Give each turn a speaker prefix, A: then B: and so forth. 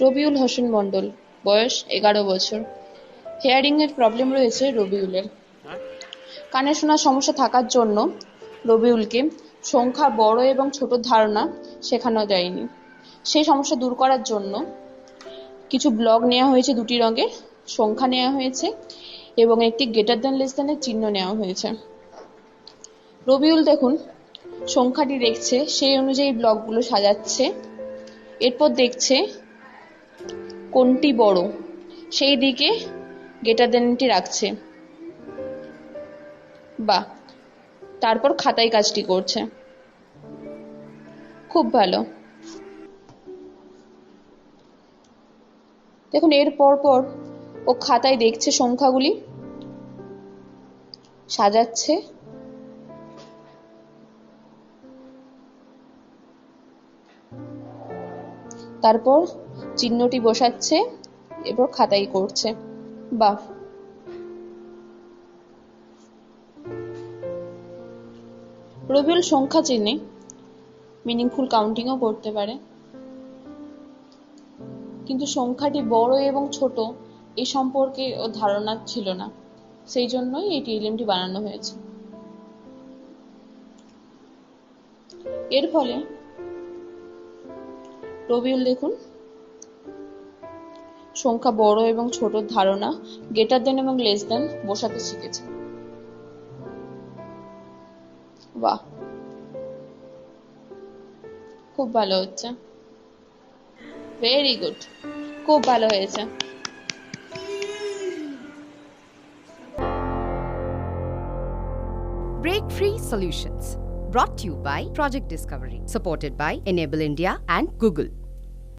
A: রবিউল হোসেন মণ্ডল, বয়স 11 বছর। হেয়ারিংয়ের প্রবলেম রয়েছে রবিউলের। কানে শোনার সমস্যা থাকার জন্য রবিউলকে সংখ্যার বড় এবং ছোট ধারণা শেখানো যায়নি। সেই সমস্যা দূর করার জন্য কিছু ব্লক নেওয়া হয়েছে, 2টি রঙের সংখ্যা নেওয়া হয়েছে এবং একটি গ্রেটার দ্যান লেস দ্যানের চিহ্ন নেওয়া হয়েছে। রবিউল দেখুন সংখ্যাটি দেখছে, সেই অনুযায়ী ব্লকগুলো সাজাচ্ছে, এরপর দেখছে কোনটি বড়, সেই দিকে গ্রেটার দ্যানটি রাখছে। বা তারপর খাতায় কাজটি করছে। খুব ভালো। দেখুন এর পর ও খাতায় দেখছে সংখ্যাগুলি, সাজাচ্ছে, তারপর চিহ্নটি বসাচ্ছে, এরপর খাতায় করছে। বাহ, রবিউল সংখ্যা চেনে, মিনিংফুল কাউন্টিংও করতে পারে, কিন্তু সংখ্যাটি বড় এবং ছোট এই সম্পর্কে ওর ধারণা ছিল না, সেই জন্যই এই টিএলএমটি বানানো হয়েছে। এর ফলে রবিউল দেখুন সংখ্যা বড় এবং ছোট ধারণা, গ্রেটার দ্যান এবং লেস দ্যান বসাতে শিখেছে। বাহ, খুব ভালো হচ্ছে, ভেরি গুড, খুব ভালো হয়েছে।
B: Breakfreesolutions, brought to you by Project Discovery, supported by Enable India and Google.